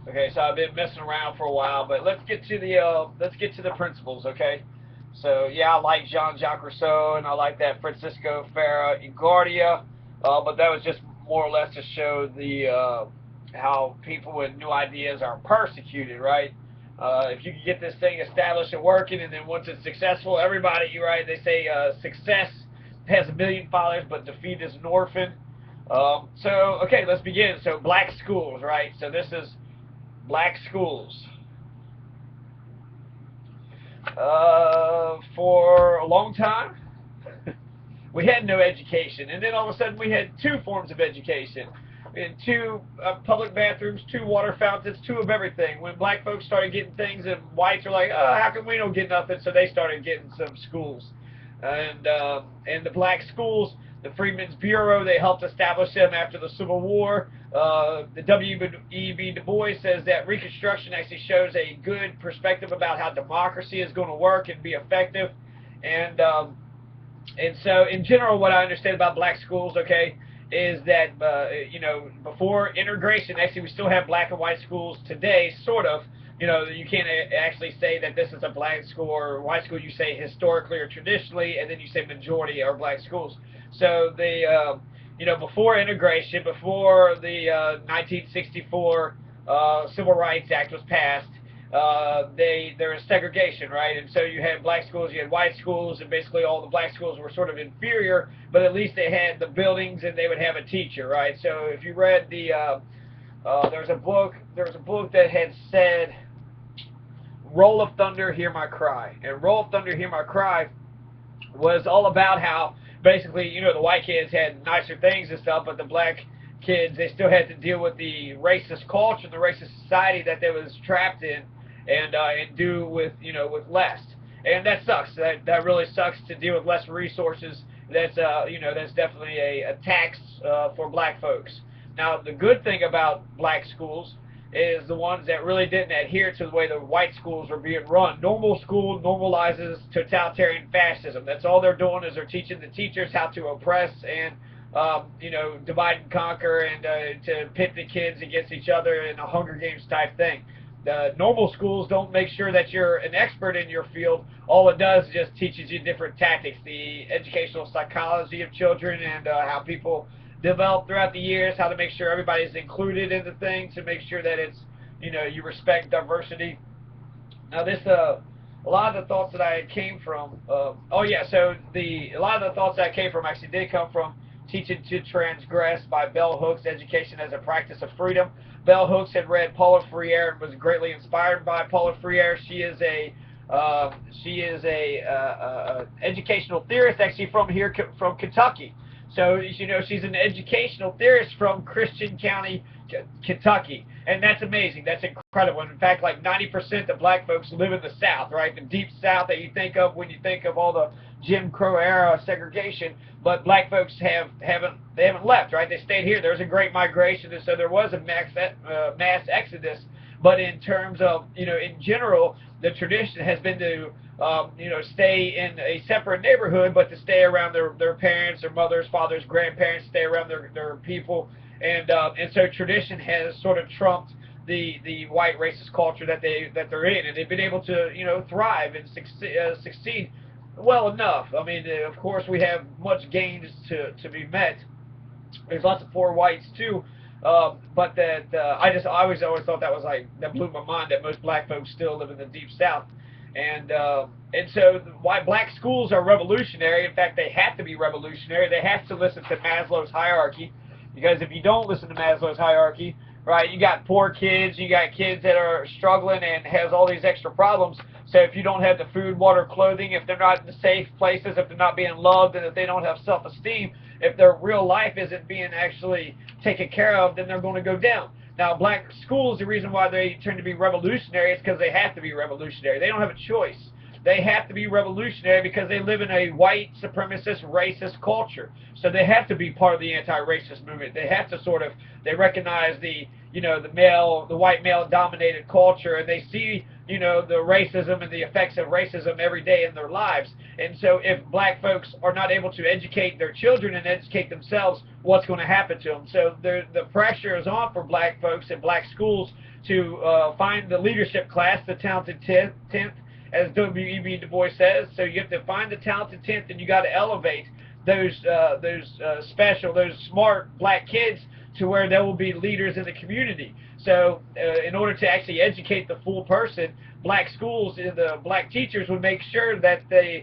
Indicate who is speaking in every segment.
Speaker 1: Okay, so I've been messing around for a while, but let's get to the principles. Okay, so yeah, I like Jean-Jacques Rousseau and I like that Francisco Ferrer Guardia, but that was just more or less to show the how people with new ideas are persecuted, right? If you can get this thing established and working, and then once it's successful, everybody, right? They say success has a million followers, but defeat is an orphan. So okay, let's begin. So black schools, right? So this is black schools. For a long time, we had no education, and then all of a sudden we had two forms of education. We had two public bathrooms, two water fountains, two of everything. When black folks started getting things, and whites were like, "Oh, how come we don't get nothing?" So they started getting some schools, and the black schools, the Freedmen's Bureau, they helped establish them after the Civil War. The W.E.B. Du Bois says that Reconstruction actually shows a good perspective about how democracy is going to work and be effective, and so, in general, what I understand about black schools, okay, is that before integration, actually, we still have black and white schools today, sort of. You can't actually say that this is a black school or white school. You say historically or traditionally, and then you say majority are black schools. So before integration, before the 1964 Civil Rights Act was passed, there was segregation, right? And so you had black schools, you had white schools, and basically all the black schools were sort of inferior, but at least they had the buildings and they would have a teacher, right? So if you read there's a book that had said, "Roll of Thunder, Hear My Cry," and "Roll of Thunder, Hear My Cry" was all about how basically, the white kids had nicer things and stuff, but the black kids, they still had to deal with the racist culture, the racist society that they was trapped in, and do with less. And that sucks. That really sucks to deal with less resources. That's definitely a tax for black folks. Now, the good thing about black schools is the ones that really didn't adhere to the way the white schools were being run. Normal school normalizes totalitarian fascism. That's all they're doing, is they're teaching the teachers how to oppress and divide and conquer, and to pit the kids against each other in a Hunger Games type thing. The normal schools don't make sure that you're an expert in your field. All it does is just teaches you different tactics, the educational psychology of children, and how people develop throughout the years, how to make sure everybody's included in the thing, to make sure that it's, you respect diversity. Now a lot of the thoughts that I came from, a lot of the thoughts that I came from actually did come from Teaching to Transgress by Bell Hooks, Education as a Practice of Freedom. Bell Hooks had read Paula Freire and was greatly inspired by Paula Freire. She is a educational theorist, actually from Kentucky. So she's an educational theorist from Christian County, Kentucky, and that's amazing. That's incredible. And in fact, like 90% of black folks live in the South, right? The deep South that you think of when you think of all the Jim Crow era segregation. But black folks haven't left, right? They stayed here. There was a great migration, and so there was a mass exodus. But in terms of, in general, the tradition has been to stay in a separate neighborhood, but to stay around their parents, their mothers, fathers, grandparents, stay around their people, and so tradition has sort of trumped the white racist culture that they're in, and they've been able to thrive and succeed well enough. I mean, of course, we have much gains to be met. There's lots of poor whites too. But that I always thought that blew my mind, that most black folks still live in the deep South, and so why black schools are revolutionary. In fact, they have to be revolutionary. They have to listen to Maslow's hierarchy, because if you don't listen to Maslow's hierarchy, right, you got poor kids, you got kids that are struggling and has all these extra problems. So if you don't have the food, water, clothing, if they're not in the safe places, if they're not being loved, and if they don't have self-esteem, if their real life isn't being actually taken care of, then they're going to go down. Now, black schools, the reason why they turn to be revolutionary is because they have to be revolutionary. They don't have a choice. They have to be revolutionary because they live in a white supremacist, racist culture. So they have to be part of the anti-racist movement. They have to they recognize the white male dominated culture, and they see you know, the racism and the effects of racism every day in their lives. And so if black folks are not able to educate their children and educate themselves, what's going to happen to them? So the pressure is on for black folks in black schools to find the leadership class, the talented 10th, as W.E.B. Du Bois says. So you have to find the talented 10th, and you got to elevate those special, those smart black kids to where they will be leaders in the community. So in order to actually educate the full person, black schools and the black teachers would make sure that the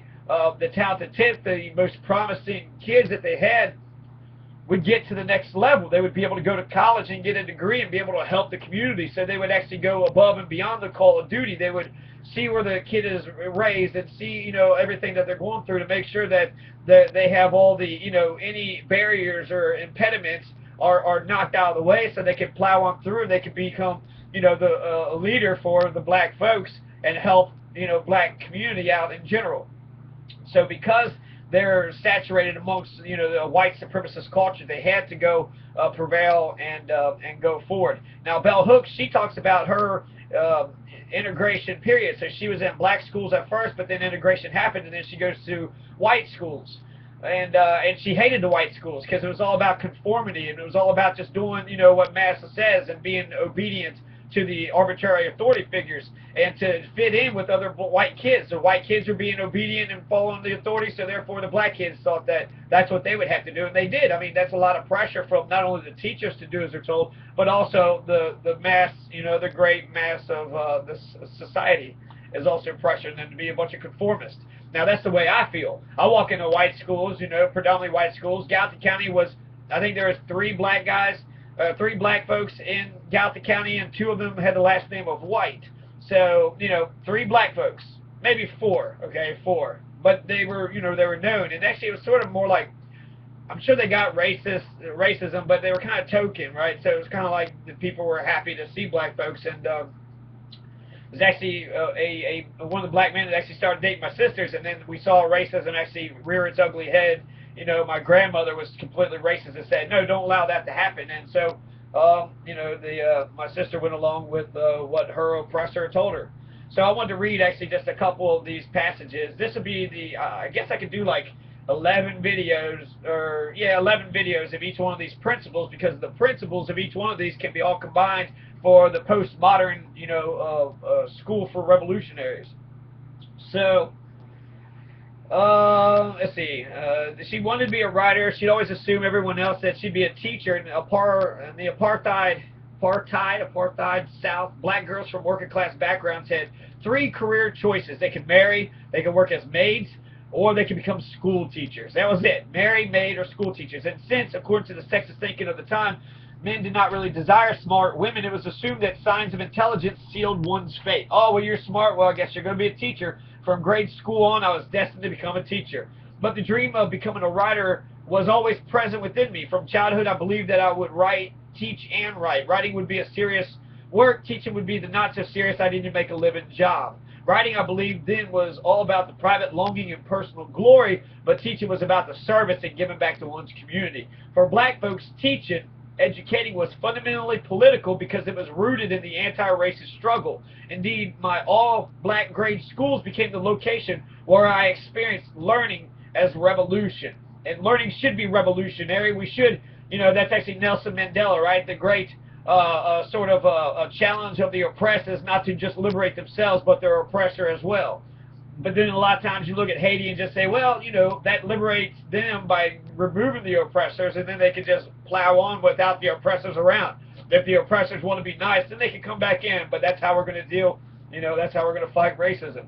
Speaker 1: talented 10th, the most promising kids that they had, would get to the next level. They would be able to go to college and get a degree and be able to help the community. So they would actually go above and beyond the call of duty. They would see where the kid is raised and see, you know, everything that they're going through to make sure that they have all the, you know, any barriers or impediments are knocked out of the way, so they can plow on through and they can become, you know, the leader for the black folks and help, you know, black community out in general. So because they're saturated amongst, you know, the white supremacist culture, they had to go prevail and go forward. Now, Bell Hooks, she talks about her integration period. So she was in black schools at first, but then integration happened, and then she goes to white schools. And she hated the white schools because it was all about conformity, and it was all about just doing, you know, what massa says and being obedient to the arbitrary authority figures and to fit in with other white kids. The white kids were being obedient and following the authority, so therefore the black kids thought that that's what they would have to do, and they did. I mean, that's a lot of pressure from not only the teachers to do as they're told, but also the mass, you know, the great mass of the society is also pressuring them to be a bunch of conformists. Now, that's the way I feel. I walk into white schools, you know, predominantly white schools. Gallatin County was, I think there was 3 black guys, 3 black folks in Gallatin County, and 2 of them had the last name of White. So, you know, 3 black folks, maybe 4, okay, 4. But they were, you know, they were known. And actually, it was sort of more like, I'm sure they got racism, but they were kind of token, right? So it was kind of like the people were happy to see black folks. And was actually one of the black men that actually started dating my sisters, and then we saw racism actually rear its ugly head. You know, my grandmother was completely racist and said, no, don't allow that to happen. And so, you know, my sister went along with what her oppressor told her. So I wanted to read actually just a couple of these passages. This would be the, I guess I could do like 11 videos, or yeah, 11 videos of each one of these principles, because the principles of each one of these can be all combined for the postmodern, you know, school for revolutionaries. So, let's see. She wanted to be a writer. She'd always assume everyone else that she'd be a teacher. In the apartheid South, black girls from working class backgrounds had 3 career choices. They could marry, they could work as maids, or they could become school teachers. That was it. Marry, maid, or school teachers. And since, according to the sexist thinking of the time, men did not really desire smart women, it was assumed that signs of intelligence sealed one's fate. Oh, well, you're smart. Well, I guess you're going to be a teacher. From grade school on, I was destined to become a teacher. But the dream of becoming a writer was always present within me. From childhood, I believed that I would write, teach, and write. Writing would be a serious work. Teaching would be the not-so-serious, I need to make a living job. Writing, I believed then, was all about the private longing and personal glory, but teaching was about the service and giving back to one's community. For black folks, teaching, educating was fundamentally political because it was rooted in the anti-racist struggle. Indeed, my all-black grade schools became the location where I experienced learning as revolution. And learning should be revolutionary. We should, you know, that's actually Nelson Mandela, right? The great sort of a challenge of the oppressed is not to just liberate themselves, but their oppressor as well. But then a lot of times you look at Haiti and just say, well, you know, that liberates them by removing the oppressors, and then they can just plow on without the oppressors around. If the oppressors want to be nice, then they can come back in, but that's how we're going to deal, you know, that's how we're going to fight racism.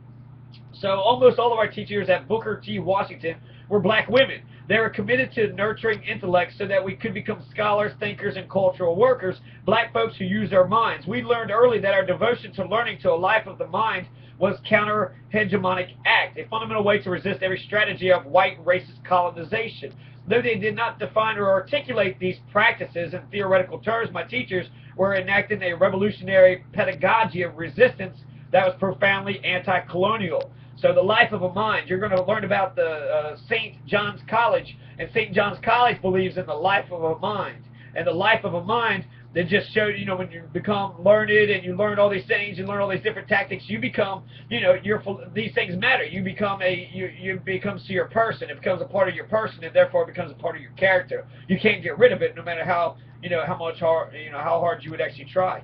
Speaker 1: So almost all of our teachers at Booker T. Washington were black women. They were committed to nurturing intellect so that we could become scholars, thinkers, and cultural workers, black folks who use our minds. We learned early that our devotion to learning to a life of the mind was counter-hegemonic act, a fundamental way to resist every strategy of white racist colonization. Though they did not define or articulate these practices in theoretical terms, my teachers were enacting a revolutionary pedagogy of resistance that was profoundly anti-colonial. So the life of a mind, you're going to learn about the St. John's College, and St. John's College believes in the life of a mind. And the life of a mind that just show, you know, when you become learned and you learn all these things, you learn all these different tactics, you become, you know, these things matter. You become you become to your person. It becomes a part of your person, and therefore it becomes a part of your character. You can't get rid of it, no matter how, you know, how hard you would actually try.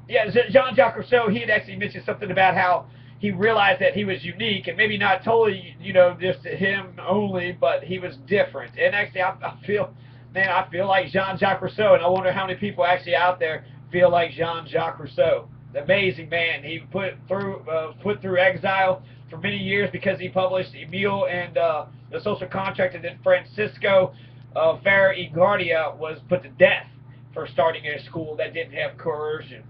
Speaker 1: Yeah, Jean-Jacques Rousseau, he had actually mentioned something about how he realized that he was unique, and maybe not totally, you know, just him only, but he was different. And actually, I feel, man, I feel like Jean-Jacques Rousseau, and I wonder how many people actually out there feel like Jean-Jacques Rousseau. The amazing man. He put through exile for many years because he published Emilia and the Social Contract, and then Francisco Ferrer-y-Guardia was put to death for starting a school that didn't have coercion.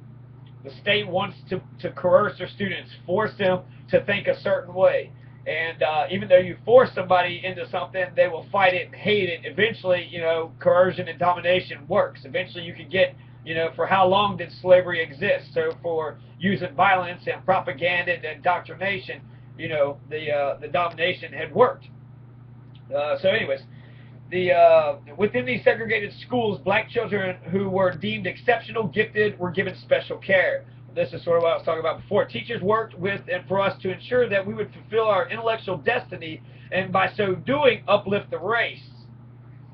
Speaker 1: The state wants to coerce their students, force them to think a certain way. And even though you force somebody into something, they will fight it and hate it. Eventually, you know, coercion and domination works. Eventually you can get, you know, for how long did slavery exist? So for using violence and propaganda and indoctrination, you know, the domination had worked. So anyways, within these segregated schools, black children who were deemed exceptional, gifted, were given special care. This is sort of what I was talking about before. Teachers worked with and for us to ensure that we would fulfill our intellectual destiny, and by so doing, uplift the race.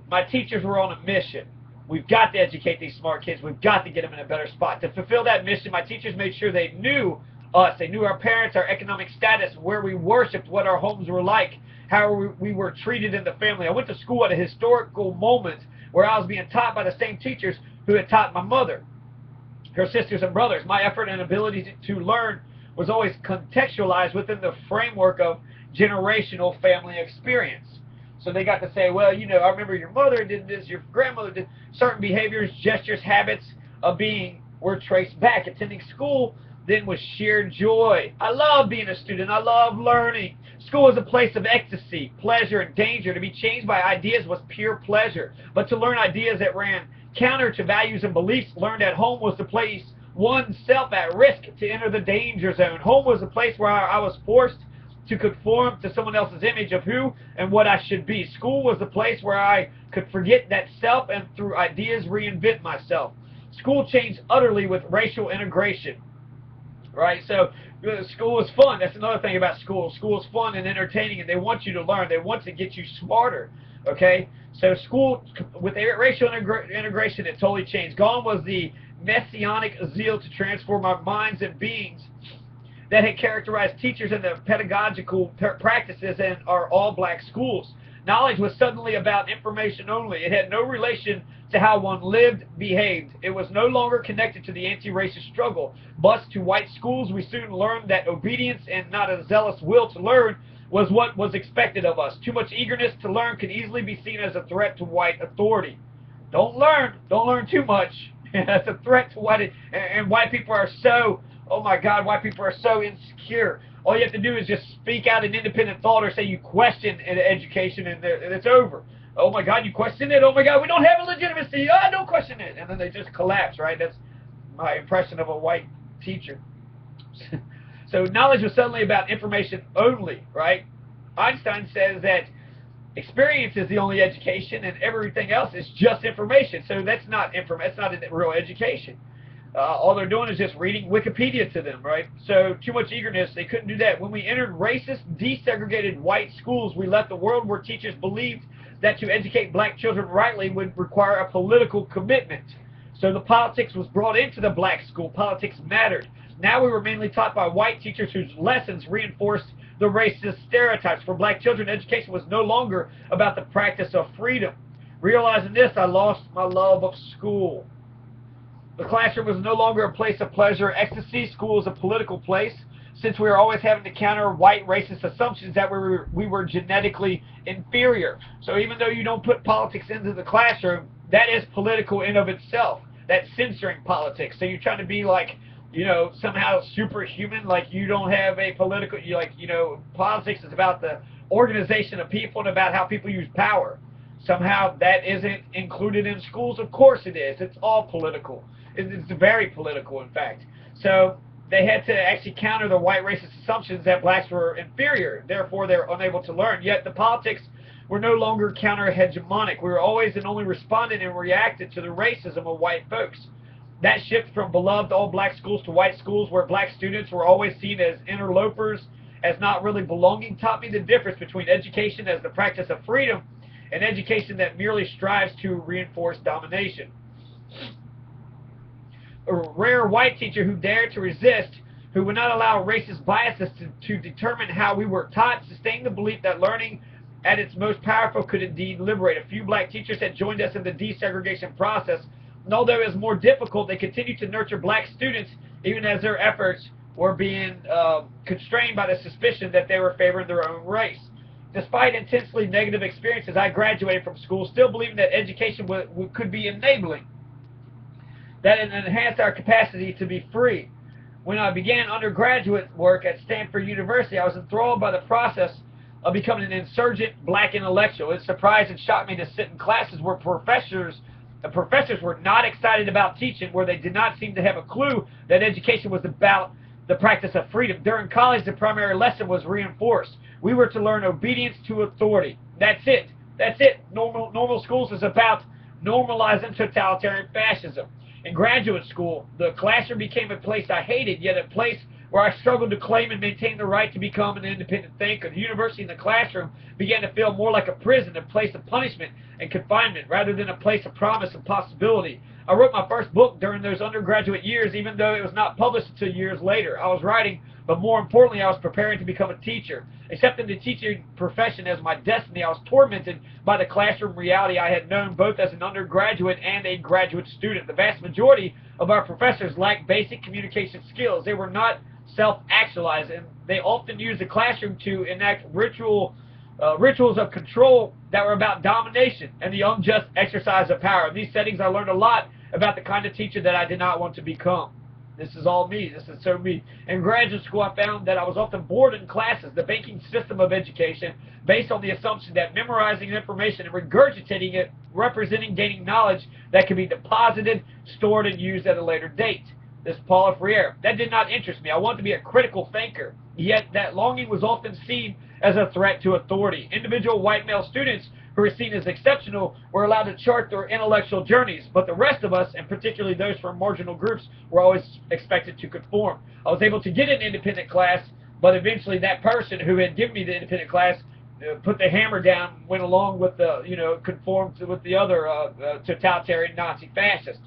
Speaker 1: My teachers were on a mission. We've got to educate these smart kids. We've got to get them in a better spot. To fulfill that mission, my teachers made sure they knew us. They knew our parents, our economic status, where we worshiped, what our homes were like, how we were treated in the family. I went to school at a historical moment where I was being taught by the same teachers who had taught my mother, her sisters and brothers. My effort and ability to learn was always contextualized within the framework of generational family experience. So they got to say, well, you know, I remember your mother did this, your grandmother did. Certain behaviors, gestures, habits of being were traced back. Attending school then was sheer joy. I love being a student. I love learning. School is a place of ecstasy, pleasure, and danger. To be changed by ideas was pure pleasure. But to learn ideas that ran counter to values and beliefs learned at home was to place oneself at risk, to enter the danger zone. Home was a place where I was forced to conform to someone else's image of who and what I should be. School was the place where I could forget that self and through ideas reinvent myself. School changed utterly with racial integration. Right? So school is fun. That's another thing about school. School is fun and entertaining, and they want you to learn. They want to get you smarter. Okay? So school, with racial integration, it totally changed. Gone was the messianic zeal to transform our minds and beings that had characterized teachers and the pedagogical practices in our all-black schools. Knowledge was suddenly about information only. It had no relation to how one lived, behaved. It was no longer connected to the anti-racist struggle. Thus, to white schools, we soon learned that obedience and not a zealous will to learn was what was expected of us. Too much eagerness to learn could easily be seen as a threat to white authority. Don't learn too much. That's a threat to white, and white people are so, oh my God, white people are so insecure. All you have to do is just speak out an independent thought or say you question education, and it's over. Oh my God, you question it? Oh my God, we don't have a legitimacy. Oh, don't question it. And then they just collapse, right? That's my impression of a white teacher. So knowledge was suddenly about information only, right? Einstein says that experience is the only education, and everything else is just information. So that's not information. That's not a real education. All they're doing is just reading Wikipedia to them, right? So too much eagerness, they couldn't do that. When we entered racist, desegregated white schools, we left a world where teachers believed that to educate black children rightly would require a political commitment. So the politics was brought into the black school. Politics mattered. Now we were mainly taught by white teachers whose lessons reinforced the racist stereotypes. For black children, education was no longer about the practice of freedom. Realizing this, I lost my love of school. The classroom was no longer a place of pleasure or ecstasy. School is a political place. Since we were always having to counter white racist assumptions that we were genetically inferior. So even though you don't put politics into the classroom, that is political in of itself. That's censoring politics. So you're trying to be like, you know, somehow superhuman, like you don't have a political, politics is about the organization of people and about how people use power. Somehow that isn't included in schools. Of course it is. It's all political. It's very political, in fact. So they had to actually counter the white racist assumptions that blacks were inferior. Therefore, they were unable to learn. Yet the politics were no longer counter-hegemonic. We were always and only responding and reacted to the racism of white folks. That shift from beloved all-black schools to white schools where black students were always seen as interlopers, as not really belonging, taught me the difference between education as the practice of freedom and education that merely strives to reinforce domination. A rare white teacher who dared to resist, who would not allow racist biases to determine how we were taught, sustained the belief that learning at its most powerful could indeed liberate. A few black teachers had joined us in the desegregation process, and although it was more difficult, they continued to nurture black students even as their efforts were being constrained by the suspicion that they were favoring their own race. Despite intensely negative experiences, I graduated from school still believing that education could be enabling, that it enhanced our capacity to be free. When I began undergraduate work at Stanford University, I was enthralled by the process of becoming an insurgent black intellectual. It surprised and shocked me to sit in classes where professors were not excited about teaching, where they did not seem to have a clue that education was about the practice of freedom. During college, the primary lesson was reinforced. We were to learn obedience to authority. That's it. That's it. Normal schools is about normalizing totalitarian fascism. In graduate school, the classroom became a place I hated, yet a place where I struggled to claim and maintain the right to become an independent thinker. The university and the classroom began to feel more like a prison, a place of punishment and confinement, rather than a place of promise and possibility. I wrote my first book during those undergraduate years, even though it was not published until years later. I was writing, but more importantly, I was preparing to become a teacher. Accepting the teaching profession as my destiny, I was tormented by the classroom reality I had known both as an undergraduate and a graduate student. The vast majority of our professors lacked basic communication skills. They were not self-actualized, and they often used the classroom to enact rituals of control that were about domination and the unjust exercise of power. In these settings, I learned a lot about the kind of teacher that I did not want to become. This is all me. This is so me. In graduate school, I found that I was often bored in classes. The banking system of education, based on the assumption that memorizing information and regurgitating it, representing gaining knowledge that can be deposited, stored, and used at a later date. This is Paula Freire. That did not interest me. I wanted to be a critical thinker. Yet that longing was often seen as a threat to authority. Individual white male students who were seen as exceptional were allowed to chart their intellectual journeys, but the rest of us, and particularly those from marginal groups, were always expected to conform. I was able to get an independent class, but eventually that person who had given me the independent class put the hammer down, went along with the, conformed with the other totalitarian Nazi fascists.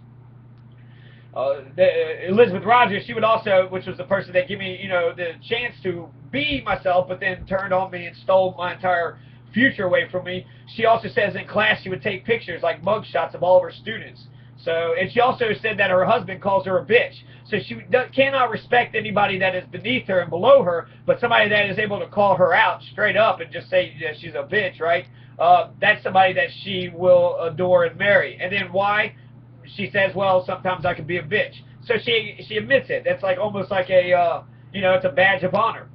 Speaker 1: Elizabeth Rogers, she would also, which was the person that gave me, the chance to be myself, but then turned on me and stole my entire future away from me. She also says in class she would take pictures, like mugshots of all of her students. So, and she also said that her husband calls her a bitch. So she cannot respect anybody that is beneath her and below her, but somebody that is able to call her out straight up and just say that she's a bitch, right? That's somebody that she will adore and marry. And then why? She says, well, sometimes I can be a bitch. So she admits it. That's like almost like a, it's a badge of honor.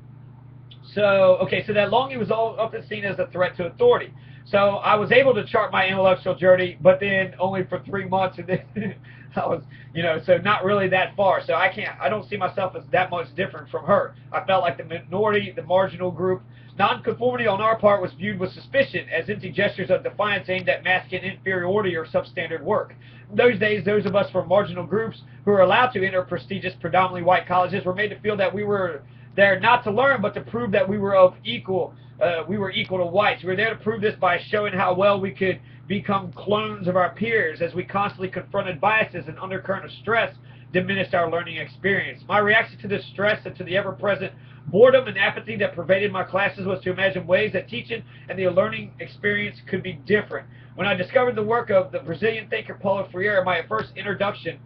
Speaker 1: So, okay, so that longing was often seen as a threat to authority. So I was able to chart my intellectual journey, but then only for 3 months, and then I was, so not really that far. So I don't see myself as that much different from her. I felt like the minority, the marginal group. Nonconformity on our part was viewed with suspicion as empty gestures of defiance aimed at masking inferiority or substandard work. In those days, those of us from marginal groups who were allowed to enter prestigious, predominantly white colleges were made to feel that we were there not to learn, but to prove that we were equal to whites. We were there to prove this by showing how well we could become clones of our peers, as we constantly confronted biases and undercurrent of stress diminished our learning experience. My reaction to this stress and to the ever-present boredom and apathy that pervaded my classes was to imagine ways that teaching and the learning experience could be different. When I discovered the work of the Brazilian thinker Paulo Freire, my first introduction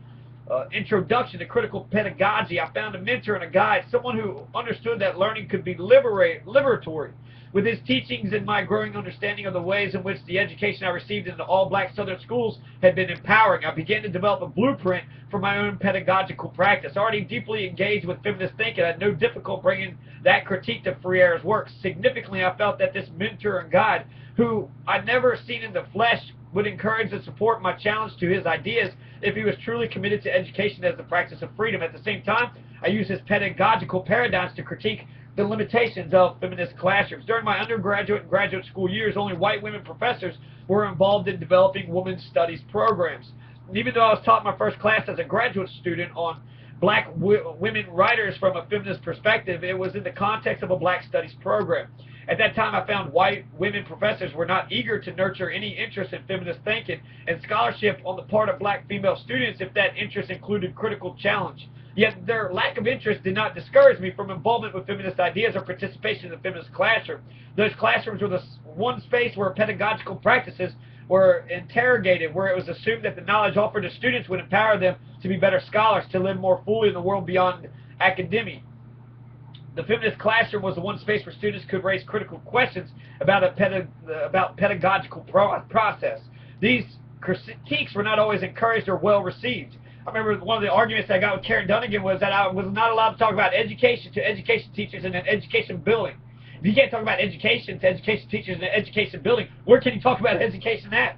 Speaker 1: to critical pedagogy, I found a mentor and a guide, someone who understood that learning could be liberatory. With his teachings and my growing understanding of the ways in which the education I received in the all-black Southern schools had been empowering, I began to develop a blueprint for my own pedagogical practice. Already deeply engaged with feminist thinking, I had no difficulty bringing that critique to Freire's work. Significantly, I felt that this mentor and guide, who I'd never seen in the flesh, would encourage and support my challenge to his ideas if he was truly committed to education as the practice of freedom. At the same time, I used his pedagogical paradigms to critique the limitations of feminist classrooms. During my undergraduate and graduate school years, only white women professors were involved in developing women's studies programs. And even though I was taught my first class as a graduate student on black women writers from a feminist perspective, it was in the context of a black studies program. At that time, I found white women professors were not eager to nurture any interest in feminist thinking and scholarship on the part of black female students if that interest included critical challenge. Yet their lack of interest did not discourage me from involvement with feminist ideas or participation in the feminist classroom. Those classrooms were the one space where pedagogical practices were interrogated, where it was assumed that the knowledge offered to students would empower them to be better scholars, to live more fully in the world beyond academia. The feminist classroom was the one space where students could raise critical questions about pedagogical process. These critiques were not always encouraged or well received. I remember one of the arguments I got with Karen Dunnigan was that I was not allowed to talk about education to education teachers in an education building. If you can't talk about education to education teachers in an education building, where can you talk about education at?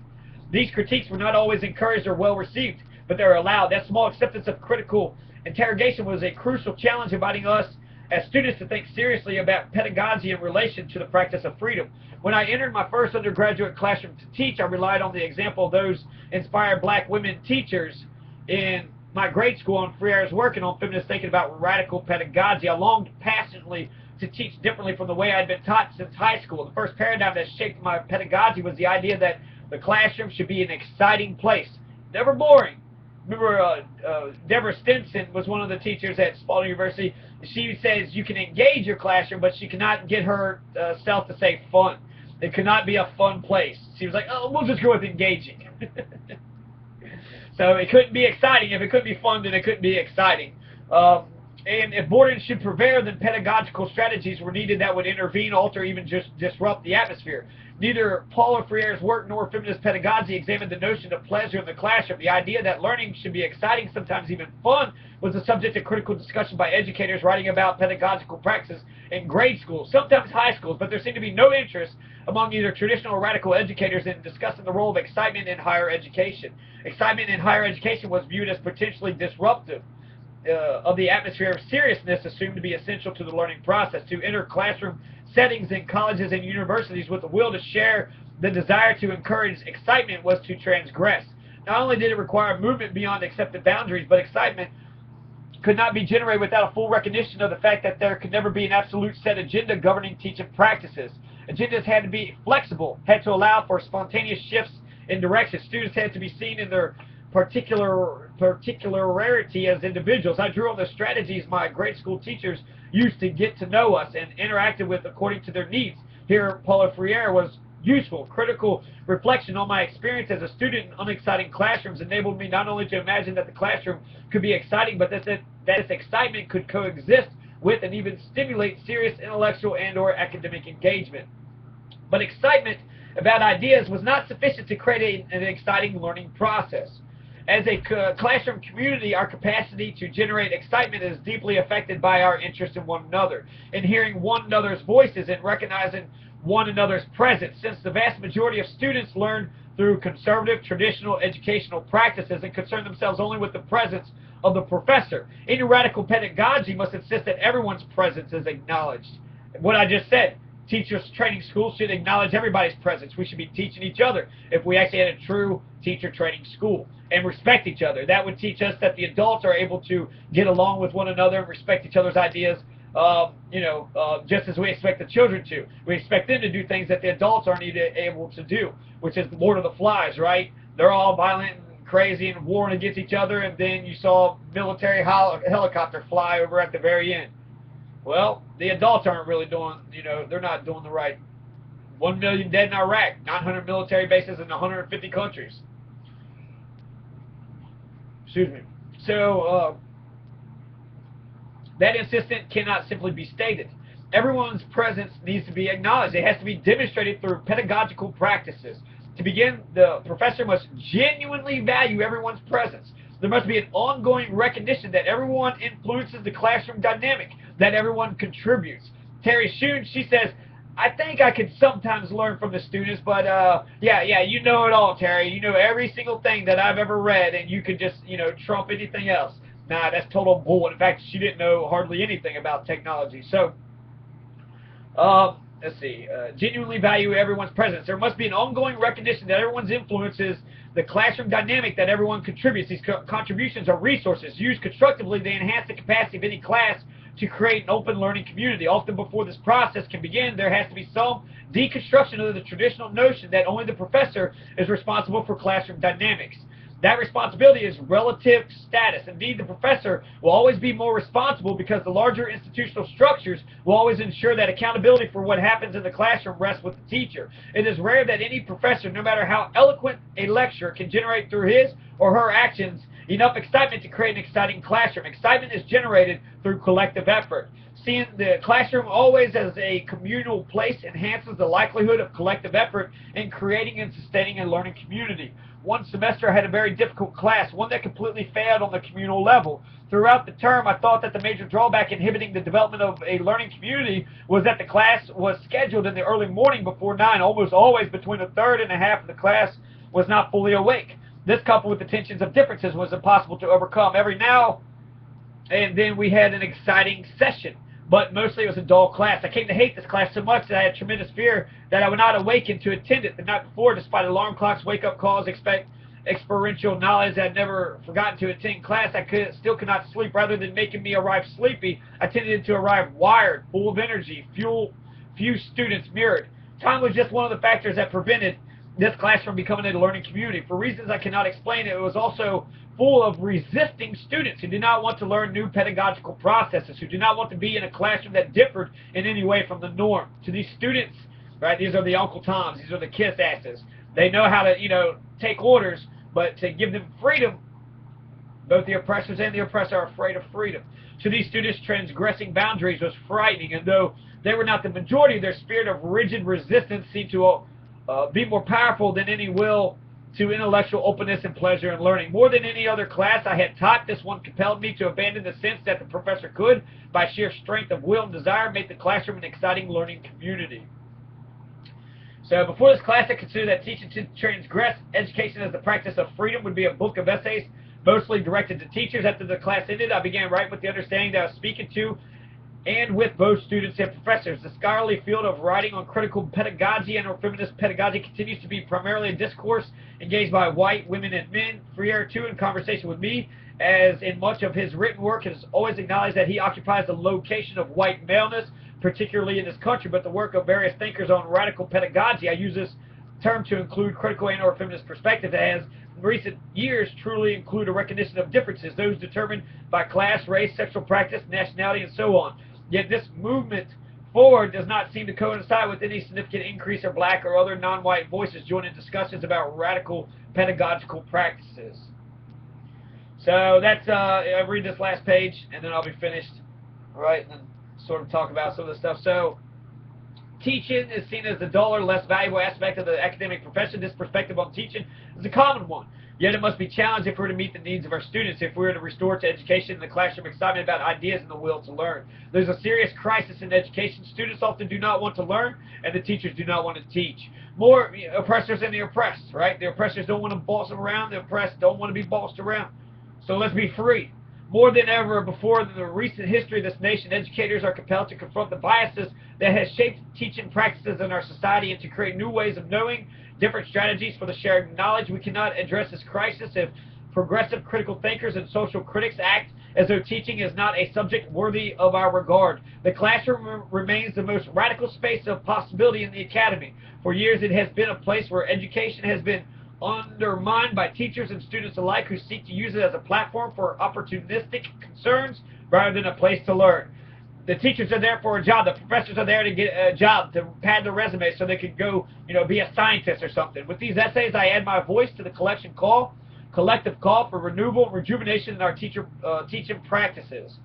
Speaker 1: These critiques were not always encouraged or well received, but they were allowed. That small acceptance of critical interrogation was a crucial challenge, inviting us as students to think seriously about pedagogy in relation to the practice of freedom. When I entered my first undergraduate classroom to teach, I relied on the example of those inspired black women teachers in my grade school on Freire's work and on feminist thinking about radical pedagogy. I longed passionately to teach differently from the way I'd been taught since high school. The first paradigm that shaped my pedagogy was the idea that the classroom should be an exciting place, never boring. Remember, Deborah Stinson was one of the teachers at Spalding University. She says you can engage your classroom, but she cannot get herself to say fun. It could not be a fun place. She was like, oh, we'll just go with engaging. So it couldn't be exciting. If it couldn't be fun, then it couldn't be exciting. And if boredom should prevail, then pedagogical strategies were needed that would intervene, alter, even just disrupt the atmosphere. Neither Paula Freire's work nor feminist pedagogy examined the notion of pleasure in the classroom. The idea that learning should be exciting, sometimes even fun, was the subject of critical discussion by educators writing about pedagogical practices in grade schools, sometimes high schools, but there seemed to be no interest among either traditional or radical educators in discussing the role of excitement in higher education. Excitement in higher education was viewed as potentially disruptive of the atmosphere of seriousness assumed to be essential to the learning process. To enter classroom settings in colleges and universities with the will to share the desire to encourage excitement was to transgress. Not only did it require movement beyond accepted boundaries, but excitement could not be generated without a full recognition of the fact that there could never be an absolute set agenda governing teaching practices. Agendas had to be flexible, had to allow for spontaneous shifts in direction. Students had to be seen in their particularity as individuals. I drew on the strategies my grade school teachers used to get to know us and interacted with according to their needs. Here, Paula Freire was useful. Critical reflection on my experience as a student in unexciting classrooms enabled me not only to imagine that the classroom could be exciting, but that its excitement could coexist with and even stimulate serious intellectual and or academic engagement. But excitement about ideas was not sufficient to create an exciting learning process. As a classroom community, our capacity to generate excitement is deeply affected by our interest in one another, in hearing one another's voices and recognizing one another's presence. Since the vast majority of students learn through conservative, traditional educational practices and concern themselves only with the presence of the professor, any radical pedagogy must insist that everyone's presence is acknowledged. What I just said, teachers training schools should acknowledge everybody's presence. We should be teaching each other if we actually had a true teacher training school and respect each other. That would teach us that the adults are able to get along with one another and respect each other's ideas, just as we expect the children to. We expect them to do things that the adults aren't able to do, which is the Lord of the Flies, right? They're all violent and crazy and warring against each other, and then you saw military helicopter fly over at the very end. Well, the adults aren't really doing, they're not doing the right. 1 million dead in Iraq, 900 military bases in 150 countries. Excuse me. So, that insistence cannot simply be stated. Everyone's presence needs to be acknowledged. It has to be demonstrated through pedagogical practices. To begin, the professor must genuinely value everyone's presence. There must be an ongoing recognition that everyone influences the classroom dynamic, that everyone contributes. Terry Schoon, she says, I think I could sometimes learn from the students, but yeah, you know it all, Terry. You know every single thing that I've ever read, and you could just, trump anything else. Nah, that's total bull. In fact, she didn't know hardly anything about technology. So, Let's see. Genuinely value everyone's presence. There must be an ongoing recognition that everyone's influence is the classroom dynamic that everyone contributes. These contributions are resources used constructively. They enhance the capacity of any class to create an open learning community. Often before this process can begin, there has to be some deconstruction of the traditional notion that only the professor is responsible for classroom dynamics. That responsibility is relative status. Indeed, the professor will always be more responsible because the larger institutional structures will always ensure that accountability for what happens in the classroom rests with the teacher. It is rare that any professor, no matter how eloquent a lecturer, can generate through his or her actions enough excitement to create an exciting classroom. Excitement is generated through collective effort. Seeing the classroom always as a communal place enhances the likelihood of collective effort in creating and sustaining a learning community. One semester I had a very difficult class, one that completely failed on the communal level. Throughout the term, I thought that the major drawback inhibiting the development of a learning community was that the class was scheduled in the early morning before 9. Almost always between a third and a half of the class was not fully awake. This, coupled with the tensions of differences, was impossible to overcome. Every now and then we had an exciting session, but mostly it was a dull class. I came to hate this class so much that I had tremendous fear that I would not awaken to attend it the night before, despite alarm clocks, wake-up calls, experiential knowledge. I'd never forgotten to attend class. I still could not sleep. Rather than making me arrive sleepy, I tended to arrive wired, full of energy, few students mirrored. Time was just one of the factors that prevented this class from becoming a learning community. For reasons I cannot explain, it was also full of resisting students who did not want to learn new pedagogical processes, who did not want to be in a classroom that differed in any way from the norm. To these students, right, these are the Uncle Toms, these are the kiss asses. They know how to, take orders, but to give them freedom, both the oppressors and the oppressor are afraid of freedom. To these students, transgressing boundaries was frightening, and though they were not the majority, their spirit of rigid resistance seemed to be more powerful than any will to intellectual openness and pleasure in learning. More than any other class I had taught, this one compelled me to abandon the sense that the professor could, by sheer strength of will and desire, make the classroom an exciting learning community. So before this class, I considered that teaching to transgress education as the practice of freedom would be a book of essays mostly directed to teachers. After the class ended, I began writing with the understanding that I was speaking to and with both students and professors. The scholarly field of writing on critical pedagogy and or feminist pedagogy continues to be primarily a discourse engaged by white women and men. Freire, too, in conversation with me, as in much of his written work, has always acknowledged that he occupies the location of white maleness, particularly in this country, but the work of various thinkers on radical pedagogy, I use this term to include critical and or feminist perspective, has in recent years truly include a recognition of differences, those determined by class, race, sexual practice, nationality, and so on. Yet this movement forward does not seem to coincide with any significant increase of black or other non-white voices joining discussions about radical pedagogical practices. So that's, I'll read this last page, and then I'll be finished, all right, and then sort of talk about some of the stuff. So, teaching is seen as the duller, less valuable aspect of the academic profession. This perspective on teaching is a common one. Yet it must be challenged if we're to meet the needs of our students, if we're to restore to education in the classroom excitement about ideas and the will to learn. There's a serious crisis in education. Students often do not want to learn, and the teachers do not want to teach. More oppressors than the oppressed, right? The oppressors don't want to boss them around. The oppressed don't want to be bossed around. So let's be free. More than ever before in the recent history of this nation, educators are compelled to confront the biases that has shaped teaching practices in our society and to create new ways of knowing, different strategies for the sharing of knowledge. We cannot address this crisis if progressive critical thinkers and social critics act as though teaching is not a subject worthy of our regard. The classroom remains the most radical space of possibility in the academy. For years it has been a place where education has been undermined by teachers and students alike who seek to use it as a platform for opportunistic concerns rather than a place to learn. The teachers are there for a job. The professors are there to get a job, to pad their resume so they could go, be a scientist or something. With these essays, I add my voice to the collective call for renewal and rejuvenation in our teaching practices,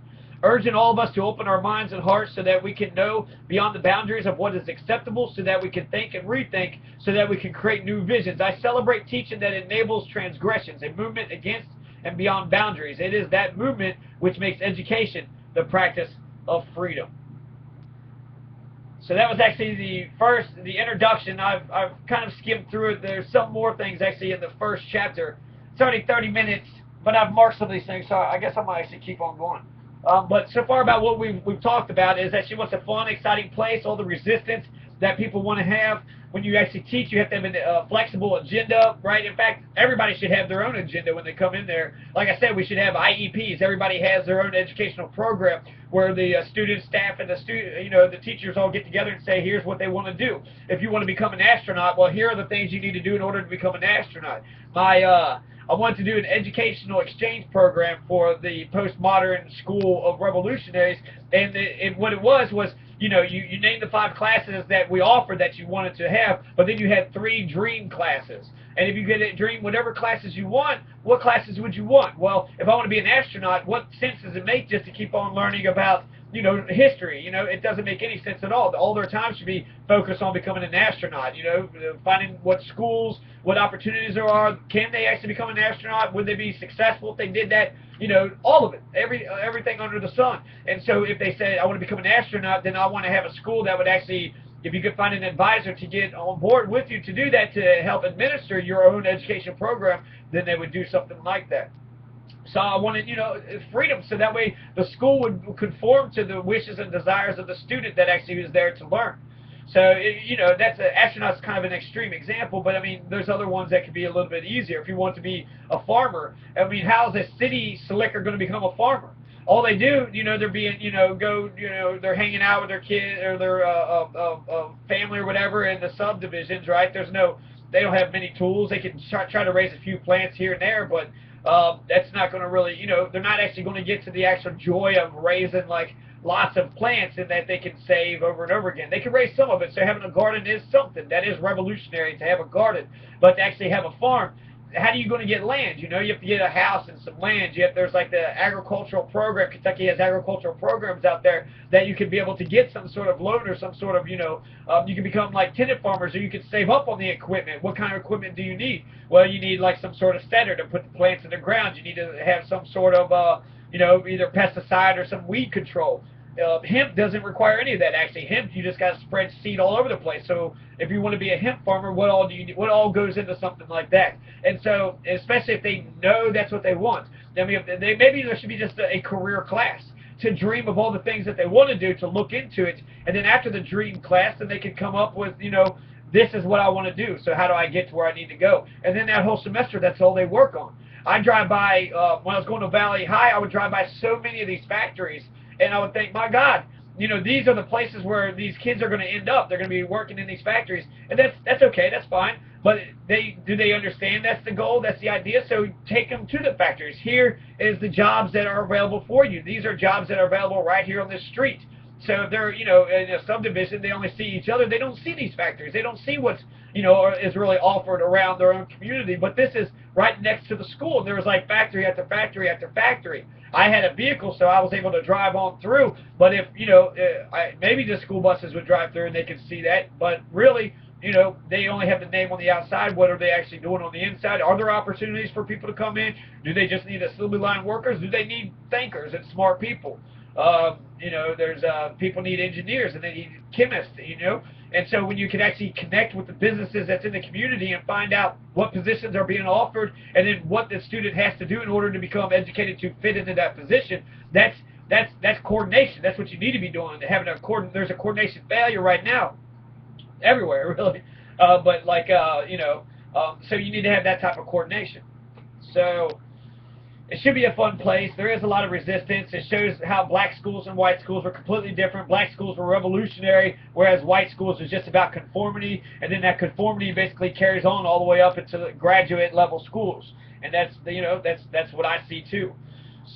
Speaker 1: urging all of us to open our minds and hearts so that we can know beyond the boundaries of what is acceptable, so that we can think and rethink, so that we can create new visions. I celebrate teaching that enables transgressions, a movement against and beyond boundaries. It is that movement which makes education the practice of freedom. So that was actually the introduction. I've kind of skimmed through it. There's some more things actually in the first chapter. It's already 30 minutes, but I've marked some of these things, so I guess I might actually keep on going. But so far about what we've talked about is that she wants a fun, exciting place, all the resistance that people want to have. When you actually teach, you have to have a flexible agenda, right? In fact, everybody should have their own agenda when they come in there. Like I said, we should have IEPs. Everybody has their own educational program where the student, staff, and the teachers all get together and say, here's what they want to do. If you want to become an astronaut, well, here are the things you need to do in order to become an astronaut. I wanted to do an educational exchange program for the Postmodern School of Revolutionaries, and what it was you named the 5 classes that we offered that you wanted to have, but then you had 3 dream classes. And if you get a dream whatever classes you want, what classes would you want? Well, if I want to be an astronaut, what sense does it make just to keep on learning about history? It doesn't make any sense at all. All their time should be focused on becoming an astronaut, finding what schools, what opportunities there are. Can they actually become an astronaut? Would they be successful if they did that? All of it, everything under the sun. And so if they said, I want to become an astronaut, then I want to have a school that would actually, if you could find an advisor to get on board with you to do that, to help administer your own education program, then they would do something like that. So I wanted, freedom, so that way the school would conform to the wishes and desires of the student that actually was there to learn. So, astronaut's kind of an extreme example, but I mean, there's other ones that could be a little bit easier. If you want to be a farmer, I mean, how's a city slicker going to become a farmer? All they do, they're being, they're hanging out with their kid or their family or whatever in the subdivisions, right? They don't have many tools. They can try to raise a few plants here and there, but that's not going to really, they're not actually going to get to the actual joy of raising like lots of plants and that they can save over and over again. They can raise some of it, so having a garden is something. That is revolutionary to have a garden, but to actually have a farm, how are you going to get land? You have to get a house and some land. There's like the agricultural program. Kentucky has agricultural programs out there that you could be able to get some sort of loan or some sort of, you can become like tenant farmers, or you can save up on the equipment. What kind of equipment do you need? Well, you need like some sort of setter to put the plants in the ground. You need to have some sort of, either pesticide or some weed control. Hemp doesn't require any of that. Actually, hemp, you just got to spread seed all over the place. So if you want to be a hemp farmer, what all do you need? What all goes into something like that? And so, especially if they know that's what they want, I mean, maybe there should be just a career class to dream of all the things that they want to do, to look into it, and then after the dream class, then they can come up with, this is what I want to do. So how do I get to where I need to go? And then that whole semester, that's all they work on. I drive by when I was going to Valley High. I would drive by so many of these factories. And I would think, my God, these are the places where these kids are going to end up. They're going to be working in these factories. And that's okay, that's fine. But do they understand that's the goal, that's the idea? So take them to the factories. Here is the jobs that are available for you. These are jobs that are available right here on this street. So if they're, in a subdivision, they only see each other. They don't see these factories. They don't see what's, is really offered around their own community. But this is right next to the school. And there was like factory after factory after factory. I had a vehicle, so I was able to drive on through. But if, maybe the school buses would drive through and they could see that. But really, they only have the name on the outside. What are they actually doing on the inside? Are there opportunities for people to come in? Do they just need assembly line workers? Do they need thinkers and smart people? There's people need engineers and they need chemists, And so when you can actually connect with the businesses that's in the community and find out what positions are being offered and then what the student has to do in order to become educated to fit into that position, that's coordination. That's what you need to be doing. There's a coordination failure right now everywhere, really. So you need to have that type of coordination. So it should be a fun place. There is a lot of resistance. It shows how black schools and white schools were completely different. Black schools were revolutionary, whereas white schools was just about conformity, and then that conformity basically carries on all the way up into the graduate level schools. And that's what I see too.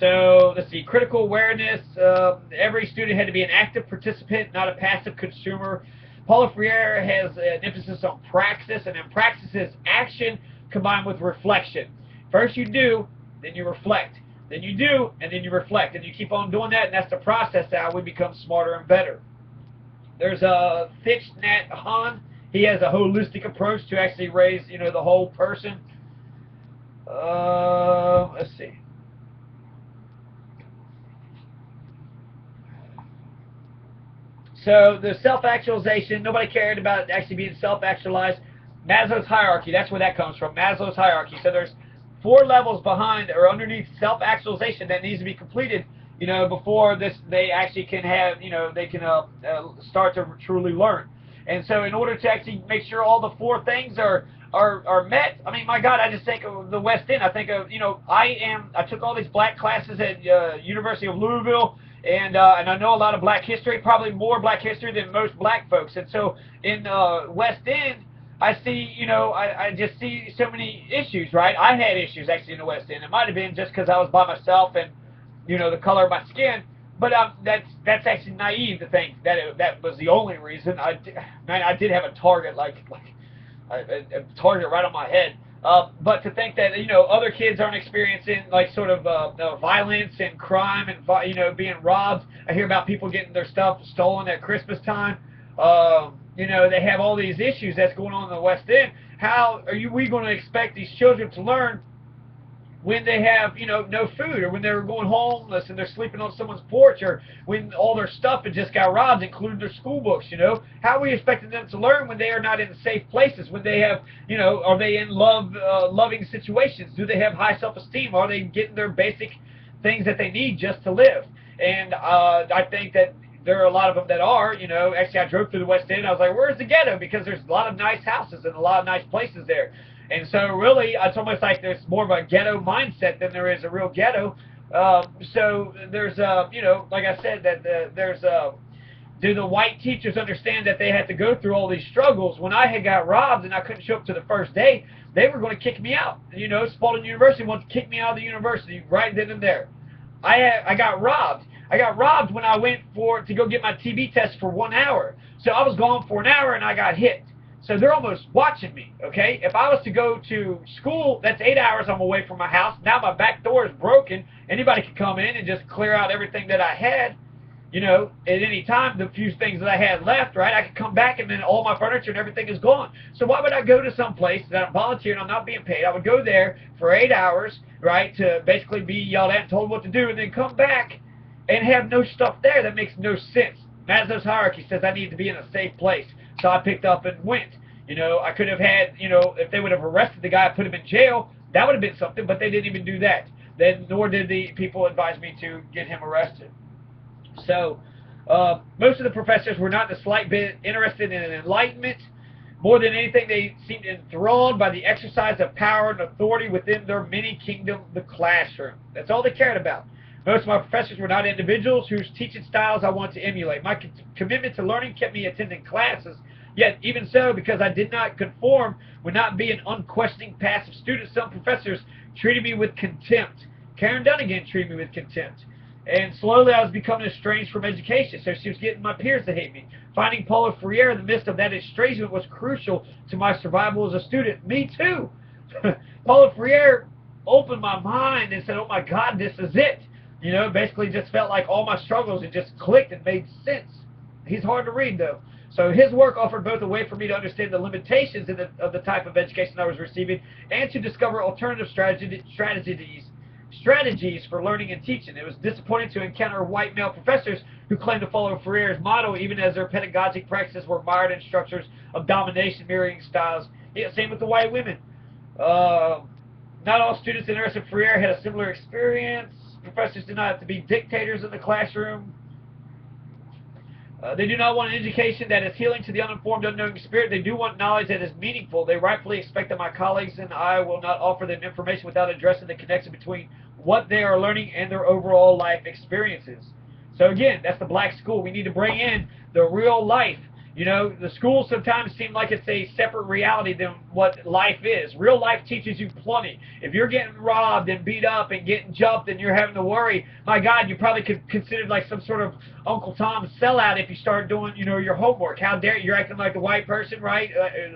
Speaker 1: So let's see, critical awareness. Every student had to be an active participant, not a passive consumer. Paulo Freire has an emphasis on praxis, and then praxis is action combined with reflection. First you do, then you reflect. Then you do, and then you reflect. And you keep on doing that, and that's the process how we become smarter and better. There's a Thich Nhat Hanh. He has a holistic approach to actually raise, the whole person. Let's see. So the self-actualization, nobody cared about actually being self-actualized. Maslow's hierarchy, that's where that comes from, Maslow's hierarchy. So there's 4 levels behind or underneath self-actualization that needs to be completed before they actually can have, they can start to truly learn. And so in order to actually make sure all the four things are met, I mean, my God, I just think of the West End. I think of, I took all these black classes at University of Louisville, and I know a lot of black history, probably more black history than most black folks. And so in West End, I see, I just see so many issues, right? I had issues actually in the West End. It might have been just because I was by myself and, the color of my skin. But that's actually naive to think that that was the only reason. I did have a target, like a target right on my head. But to think that other kids aren't experiencing like sort of violence and crime and being robbed. I hear about people getting their stuff stolen at Christmas time. They have all these issues that's going on in the West End. How are we going to expect these children to learn when they have, no food, or when they're going homeless and they're sleeping on someone's porch, or when all their stuff had just got robbed, including their school books, How are we expecting them to learn when they are not in safe places, when they have, are they in loving situations? Do they have high self-esteem? Are they getting their basic things that they need just to live? And I think that there are a lot of them that are, Actually, I drove through the West End. I was like, where's the ghetto? Because there's a lot of nice houses and a lot of nice places there. And so really, it's almost like there's more of a ghetto mindset than there is a real ghetto. So there's, like I said, that do the white teachers understand that they had to go through all these struggles? When I had got robbed and I couldn't show up to the first day, they were going to kick me out. Spalding University wanted to kick me out of the university right then and there. I got robbed. I got robbed when I went to go get my TB test for 1 hour. So I was gone for an hour and I got hit. So they're almost watching me, okay? If I was to go to school, that's 8 hours I'm away from my house. Now my back door is broken. Anybody could come in and just clear out everything that I had, at any time, the few things that I had left, right? I could come back and then all my furniture and everything is gone. So why would I go to some place that I'm volunteering, I'm not being paid? I would go there for 8 hours, right, to basically be yelled at and told what to do, and then come back and have no stuff there. That makes no sense. Maslow's hierarchy says I need to be in a safe place. So I picked up and went. I could have had, if they would have arrested the guy and put him in jail, that would have been something, but they didn't even do that. Then, nor did the people advise me to get him arrested. So, most of the professors were not the slight bit interested in enlightenment. More than anything, they seemed enthralled by the exercise of power and authority within their mini kingdom, the classroom. That's all they cared about. Most of my professors were not individuals whose teaching styles I wanted to emulate. My commitment to learning kept me attending classes. Yet, even so, because I did not conform, would not be an unquestioning passive student, some professors treated me with contempt. Karen Dunnigan treated me with contempt. And slowly I was becoming estranged from education, so she was getting my peers to hate me. Finding Paulo Freire in the midst of that estrangement was crucial to my survival as a student. Me too! Paulo Freire opened my mind and said, oh my God, this is it. Basically just felt like all my struggles had just clicked and made sense. He's hard to read, though. So his work offered both a way for me to understand the limitations of the type of education I was receiving and to discover alternative strategies for learning and teaching. It was disappointing to encounter white male professors who claimed to follow Freire's model, even as their pedagogic practices were mired in structures of domination mirroring styles. Yeah, same with the white women. Not all students interested in Freire had a similar experience. Professors do not have to be dictators in the classroom. They do not want an education that is healing to the uninformed, unknowing spirit. They do want knowledge that is meaningful. They rightfully expect that my colleagues and I will not offer them information without addressing the connection between what they are learning and their overall life experiences. So again, that's the black school. We need to bring in the real life. The schools sometimes seem like it's a separate reality than what life is. Real life teaches you plenty. If you're getting robbed and beat up and getting jumped and you're having to worry, my God, you probably could consider like some sort of Uncle Tom sellout if you start doing, your homework. How dare you? You're acting like the white person, right?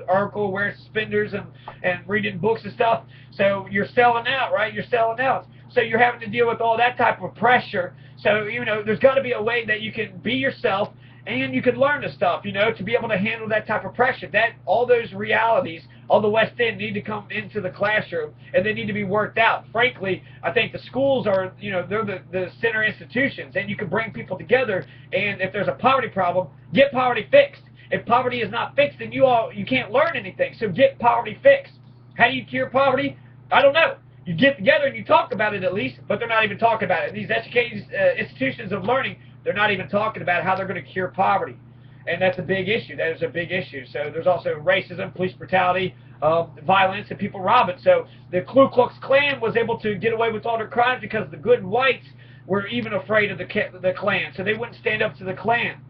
Speaker 1: Article, wearing suspenders and reading books and stuff. So you're selling out, right? You're selling out. So you're having to deal with all that type of pressure. So, there's got to be a way that you can be yourself and you can learn the stuff, to be able to handle that type of pressure. All those realities on the West End need to come into the classroom, and they need to be worked out. Frankly, I think the schools are, they're the center institutions, and you can bring people together, and if there's a poverty problem, get poverty fixed. If poverty is not fixed, then you can't learn anything, so get poverty fixed. How do you cure poverty? I don't know. You get together and you talk about it at least, but they're not even talking about it. These educated institutions of learning, they're not even talking about how they're going to cure poverty. And that's a big issue. That is a big issue. So there's also racism, police brutality, violence, and people robbing. So the Ku Klux Klan was able to get away with all their crimes because the good whites were even afraid of the Klan. So they wouldn't stand up to the Klan.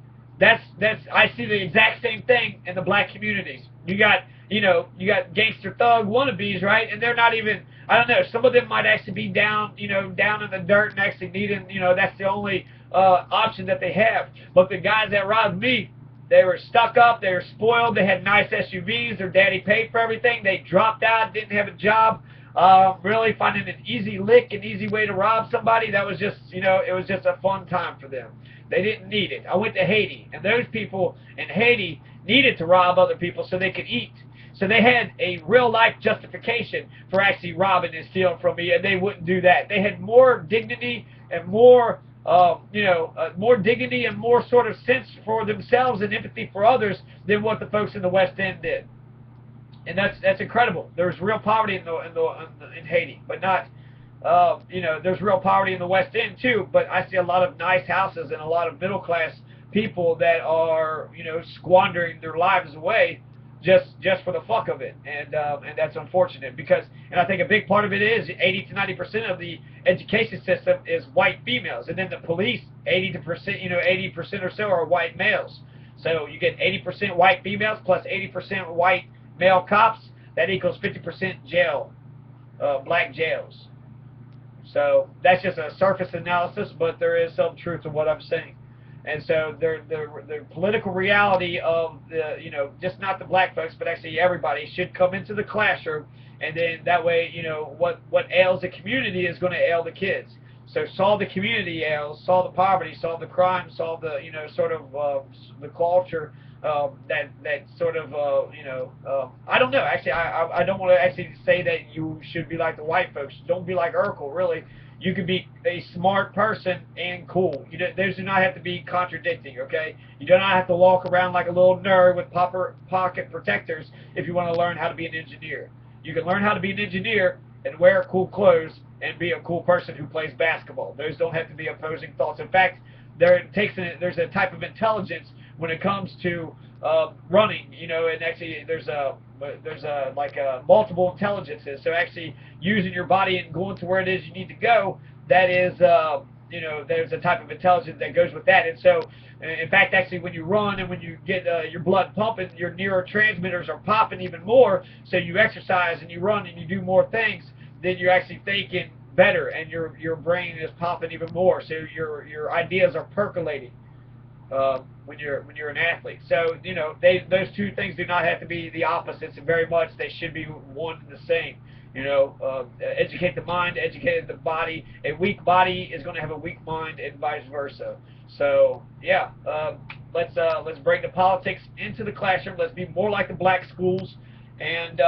Speaker 1: I see the exact same thing in the black communities. You got gangster thug wannabes, right? And they're not even, I don't know, some of them might actually be down in the dirt and actually needing, that's the only option that they have. But the guys that robbed me, they were stuck up, they were spoiled, they had nice SUVs, their daddy paid for everything, they dropped out, didn't have a job, really finding an easy lick, an easy way to rob somebody. That was just, it was just a fun time for them. They didn't need it. I went to Haiti, and those people in Haiti needed to rob other people so they could eat. So they had a real-life justification for actually robbing and stealing from me, and they wouldn't do that. They had more dignity and more, more dignity and more sort of sense for themselves and empathy for others than what the folks in the West End did. And that's incredible. There's real poverty in Haiti, but not. There's real poverty in the West End too, but I see a lot of nice houses and a lot of middle class people that are, squandering their lives away just for the fuck of it, and that's unfortunate because, and I think a big part of it is 80 to 90% of the education system is white females, and then the police 80% or so are white males. So you get 80% white females plus 80% white male cops. That equals 50% jail, black jails. So that's just a surface analysis, but there is some truth to what I'm saying. And so the political reality of just not the black folks, but actually everybody should come into the classroom, and then that way, what ails the community is going to ail the kids. So solve the community ails, solve the poverty, solve the crime, solve the sort of the culture. That sort of I don't know. Actually, I don't want to actually say that you should be like the white folks. Don't be like Urkel. Really, you can be a smart person and cool. Those do not have to be contradicting. Okay, you do not have to walk around like a little nerd with pocket protectors if you want to learn how to be an engineer. You can learn how to be an engineer and wear cool clothes and be a cool person who plays basketball. Those don't have to be opposing thoughts. In fact, there's a type of intelligence when it comes to running, and actually there's multiple intelligences. So actually using your body and going to where it is you need to go, that is, there's a type of intelligence that goes with that. And so, in fact, actually when you run and when you get your blood pumping, your neurotransmitters are popping even more. So you exercise and you run and you do more things, then you're actually thinking better, and your brain is popping even more. So your ideas are percolating. When you're an athlete. So those two things do not have to be the opposites, and very much they should be one and the same. Educate the mind, educate the body. A weak body is going to have a weak mind, and vice versa. So yeah, let's bring the politics into the classroom. Let's be more like the black schools, and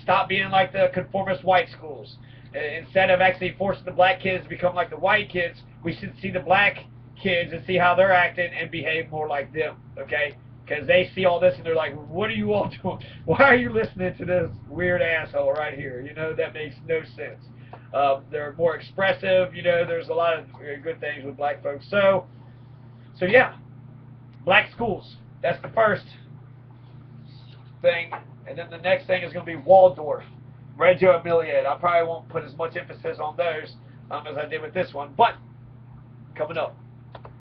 Speaker 1: stop being like the conformist white schools. Instead of actually forcing the black kids to become like the white kids, we should see the black kids and see how they're acting and behave more like them, okay? Because they see all this and they're like, what are you all doing? Why are you listening to this weird asshole right here? That makes no sense. They're more expressive. There's a lot of good things with black folks. So yeah, black schools. That's the first thing. And then the next thing is going to be Waldorf, Reggio Emilia. And I probably won't put as much emphasis on those as I did with this one, but coming up.